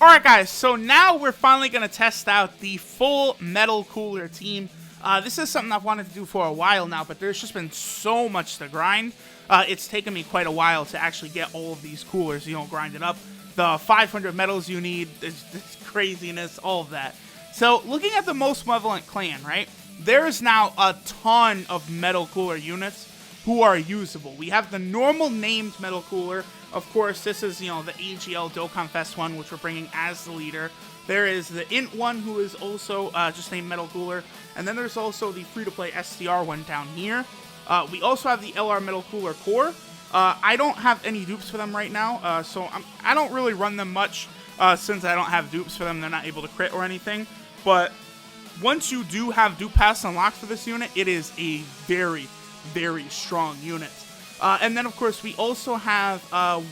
Alright guys, so now we're finally going to test out the full Metal Cooler team. This is something I've wanted to do for a while now, but there's just been so much to grind. It's taken me quite a while to actually get all of these coolers, grind it up. The 500 medals you need, this craziness, all of that. So, looking at the most malevolent clan, right? There is now a ton of Metal Cooler units who are usable. We have the normal named Metal Cooler. Of course, this is, the AGL Dokkan Fest one, which we're bringing as the leader. There is the Int one, who is also just named Metal Cooler. And then there's also the free-to-play STR one down here. We also have the LR Metal Cooler Core. I don't have any dupes for them right now, so I don't really run them much since I don't have dupes for them. They're not able to crit or anything. But once you do have dupe pass unlocked for this unit, it is a very, very strong unit. And then, of course, we also have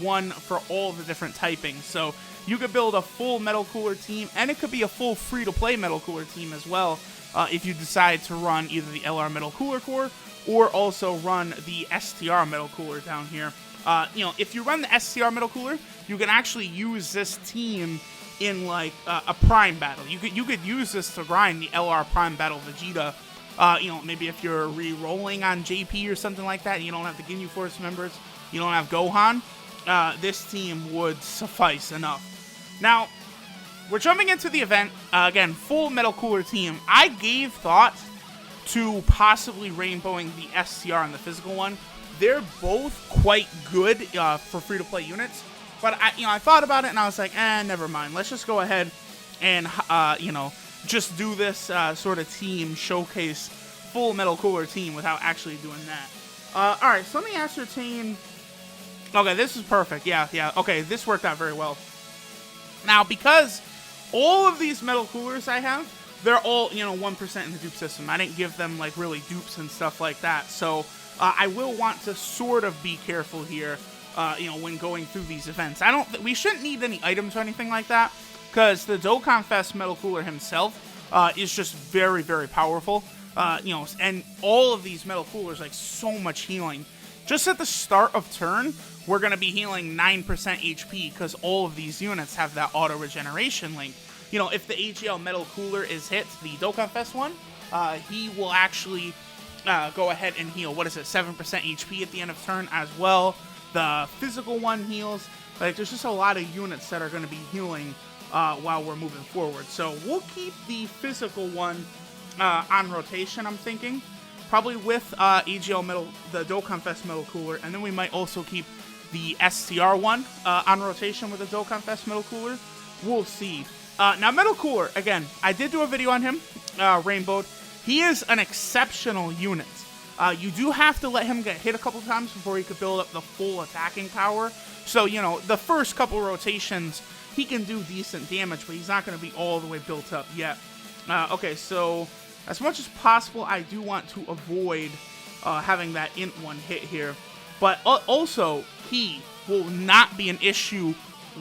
one for all the different typings. So you could build a full Metal Cooler team, and it could be a full free-to-play Metal Cooler team as well if you decide to run either the LR Metal Cooler Core or also run the STR Metal Cooler down here. If you run the STR Metal Cooler, you can actually use this team in, like, a Prime battle. You could use this to grind the LR Prime Battle Vegeta. Maybe if you're re-rolling on JP or something like that, and you don't have the Ginyu Force members, you don't have Gohan, this team would suffice enough. Now, we're jumping into the event. Again, full Metal Cooler team. I gave thought to possibly rainbowing the STR and the physical one. They're both quite good for free-to-play units, but I thought about it and I was like, never mind. Let's just go ahead and just do this sort of team showcase, full Metal Cooler team without actually doing that. Alright, so let me ascertain. Okay, this is perfect. Yeah. Okay, this worked out very well. Now, because all of these Metal Coolers I have, they're all, 1% in the dupe system. I didn't give them, like, really dupes and stuff like that. So, I will want to sort of be careful here, when going through these events. We shouldn't need any items or anything like that, because the Dokkan Fest Metal Cooler himself is just very, very powerful. And all of these Metal Coolers, like, so much healing. Just at the start of turn, we're going to be healing 9% HP, because all of these units have that auto-regeneration link. If the AGL Metal Cooler is hit, the Dokkan Fest one, he will actually go ahead and heal, 7% HP at the end of turn as well. The physical one heals. Like, there's just a lot of units that are going to be healing while we're moving forward. So we'll keep the physical one on rotation, I'm thinking. Probably with AGL the Dokkan Fest Metal Cooler, and then we might also keep the STR one on rotation with the Dokkan Fest Metal Cooler. We'll see. Now, Metal Cooler, again, I did do a video on him, Rainbowed. He is an exceptional unit. You do have to let him get hit a couple times before he could build up the full attacking power. So, the first couple rotations, he can do decent damage, but he's not going to be all the way built up yet. Okay, so as much as possible, I do want to avoid having that Int one hit here. But also, he will not be an issue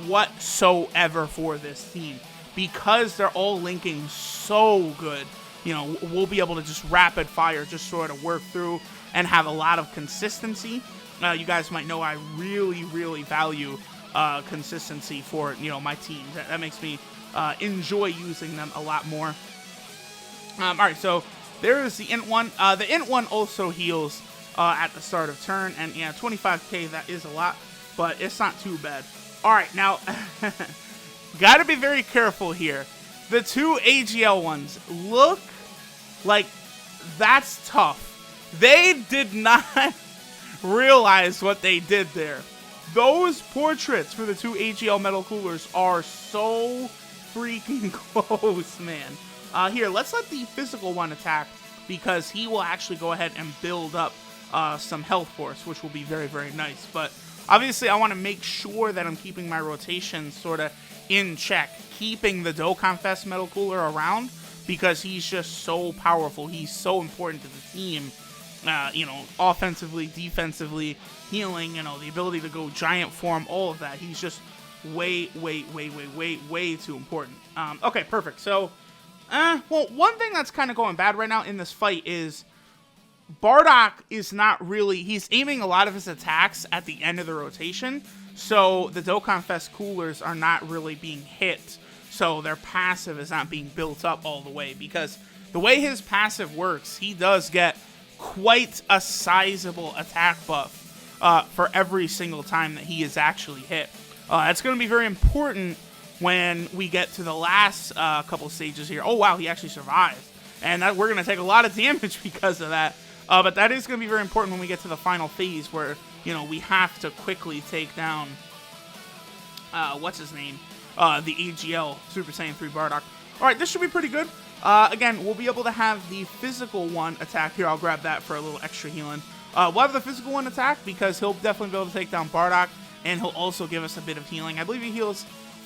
whatsoever for this team, because they're all linking so good. We'll be able to just rapid fire, just sort of work through and have a lot of consistency. You guys might know I really, really value consistency for, my teams. That makes me enjoy using them a lot more. Alright, so there is the Int one. The Int one also heals at the start of turn, and yeah, 25k, that is a lot, but it's not too bad. Alright, now, gotta be very careful here. The two AGL ones look like that's tough. They did not realize what they did there. Those portraits for the two AGL Metal Coolers are so freaking close, man. Here, let's let the physical one attack, because he will actually go ahead and build up some health force, which will be very, very nice. But obviously, I want to make sure that I'm keeping my rotation sort of in check, keeping the Dokkan Fest Metal Cooler around, because he's just so powerful. He's so important to the team. Offensively, defensively, healing, the ability to go giant form, all of that. He's just way, way, way, way, way, way too important. Okay, perfect. So, well, one thing that's kind of going bad right now in this fight is Bardock is not really, he's aiming a lot of his attacks at the end of the rotation. So the Dokkan Fest coolers are not really being hit. So their passive is not being built up all the way, because the way his passive works, he does get quite a sizable attack buff for every single time that he is actually hit. That's going to be very important when we get to the last couple stages here. Oh, wow, he actually survived. And we're going to take a lot of damage because of that. But that is going to be very important when we get to the final phase where, you know, we have to quickly take down, what's his name? The AGL Super Saiyan 3 Bardock. All right, this should be pretty good. Again, we'll be able to have the physical one attack. Here, I'll grab that for a little extra healing. We'll have the physical one attack because he'll definitely be able to take down Bardock, and he'll also give us a bit of healing. I believe he heals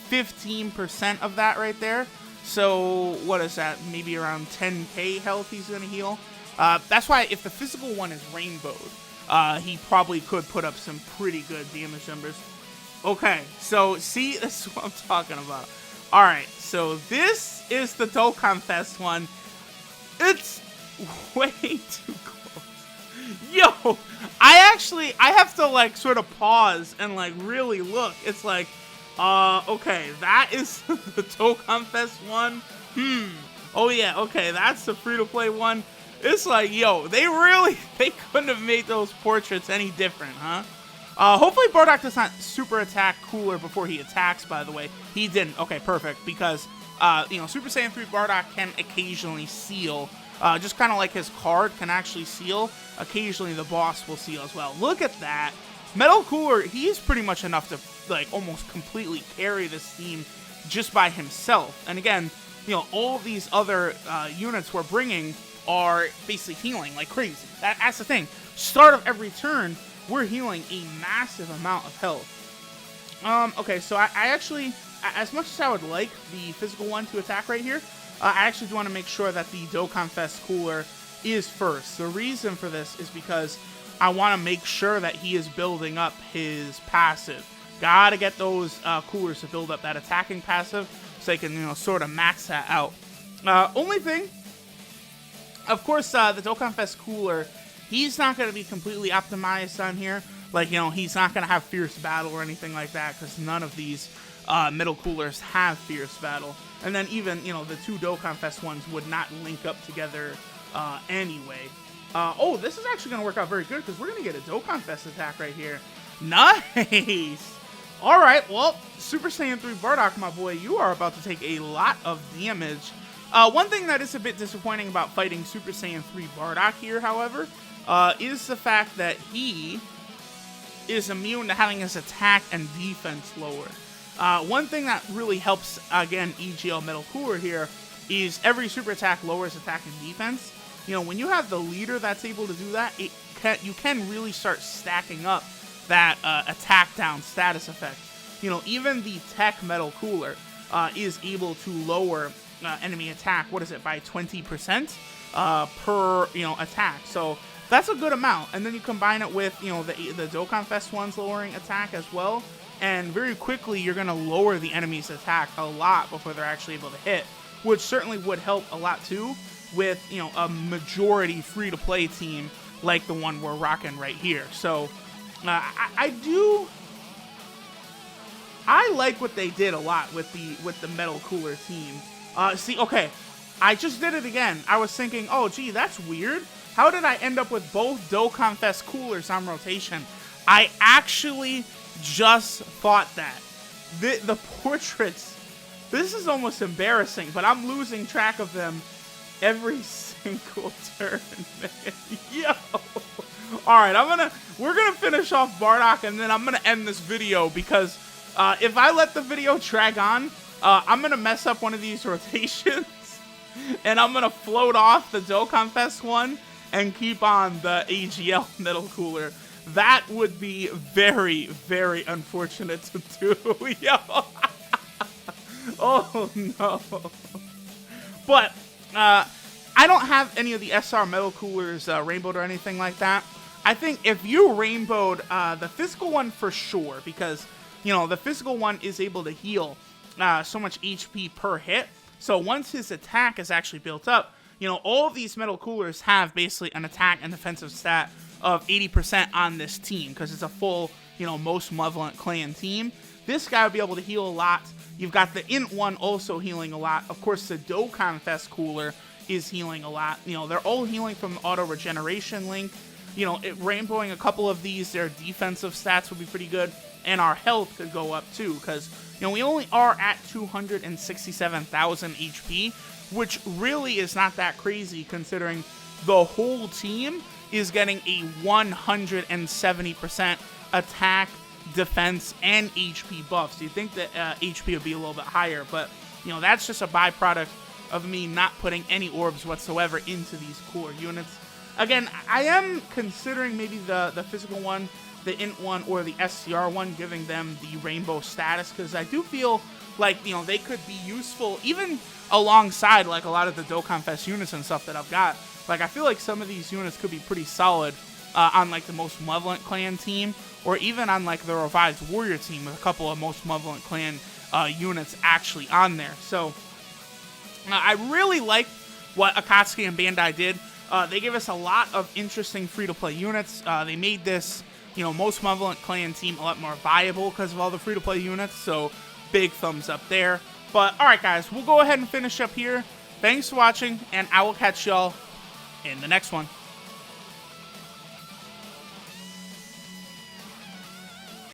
15% of that right there. So, what is that? Maybe around 10k health he's going to heal. That's why if the physical one is rainbowed, he probably could put up some pretty good damage numbers. Okay, so see, this is what I'm talking about. Alright, so this is the Dokkan Fest one. It's way too close. Yo, I have to, like, sort of pause and, like, really look. It's like, okay, that is the Dokkan Fest one. Oh, yeah, okay, that's the free-to-play one. It's like, yo, they couldn't have made those portraits any different, huh? Hopefully Bardock does not super attack Cooler before he attacks, by the way. He didn't. Okay, perfect. Because, you know, Super Saiyan 3 Bardock can occasionally seal. Just kind of like his card can actually seal. Occasionally the boss will seal as well. Look at that. Metal Cooler, he's pretty much enough to, like, almost completely carry this team just by himself. And again, you know, all of these other units we're bringing are basically healing like crazy. That's the thing. Start of every turn, we're healing a massive amount of health. Okay, so I actually, as much as I would like the physical one to attack right here, I actually do want to make sure that the Dokkan Fest Cooler is first. The reason for this is because I want to make sure that he is building up his passive. Gotta get those coolers to build up that attacking passive so they can, you know, sort of max that out. Only thing, of course, the Dokkan Fest Cooler, he's not going to be completely optimized on here. Like, you know, he's not going to have Fierce Battle or anything like that because none of these middle coolers have Fierce Battle. And then even, you know, the two Dokkan Fest ones would not link up together anyway. Oh, this is actually going to work out very good because we're going to get a Dokkan Fest attack right here. Nice! Alright, well, Super Saiyan 3 Bardock, my boy, you are about to take a lot of damage. One thing that is a bit disappointing about fighting Super Saiyan 3 Bardock here, however, is the fact that he is immune to having his attack and defense lower. One thing that really helps, again, EGL Metal Cooler here is every super attack lowers attack and defense. You know, when you have the leader that's able to do that, you can really start stacking up that attack down status effect. You know, even the Tech Metal Cooler is able to lower enemy attack, what is it, by 20% per, you know, attack. So that's a good amount. And then you combine it with, you know, the Dokkan Fest ones lowering attack as well. And very quickly, you're going to lower the enemy's attack a lot before they're actually able to hit, which certainly would help a lot too with, you know, a majority free-to-play team like the one we're rocking right here. So I like what they did a lot with the Metal Cooler team. See, okay, I just did it again. I was thinking, oh, gee, that's weird. How did I end up with both Dokkan Fest coolers on rotation? I actually just thought that. The portraits, this is almost embarrassing, but I'm losing track of them every single turn, man. Yo. Alright, we're gonna finish off Bardock, and then I'm gonna end this video, because if I let the video drag on, I'm gonna mess up one of these rotations, and I'm gonna float off the Dokkan Fest one, and keep on the AGL Metal Cooler. That would be very, very unfortunate to do. Yo. Oh, no. But, I don't have any of the SR Metal Coolers rainbowed or anything like that. I think if you rainbowed the physical one for sure, because, you know, the physical one is able to heal so much HP per hit. So once his attack is actually built up, you know, all of these Metal Coolers have basically an attack and defensive stat of 80% on this team, because it's a full, most malevolent clan team. This guy will be able to heal a lot. You've got the Int one also healing a lot. Of course, the Dokkan Fest cooler is healing a lot. They're all healing from the auto regeneration link. Rainbowing a couple of these, their defensive stats would be pretty good, and our health could go up too, because we only are at 267,000 HP, which really is not that crazy considering the whole team is getting a 170% attack, defense, and HP buff. So you think that HP would be a little bit higher, but that's just a byproduct of me not putting any orbs whatsoever into these cooler units. Again, I am considering maybe the physical one, the Int one, or the SCR one, giving them the rainbow status, because I do feel like, they could be useful even alongside like a lot of the Dokkan Fest units and stuff that I've got. Like, I feel like some of these units could be pretty solid on like the most malevolent clan team, or even on like the revived warrior team with a couple of most malevolent clan units actually on there. So I really like what Akatsuki and Bandai did. They gave us a lot of interesting free-to-play units. They made this, most malevolent clan team a lot more viable because of all the free-to-play units, so big thumbs up there. But, alright guys, we'll go ahead and finish up here. Thanks for watching, and I will catch y'all in the next one.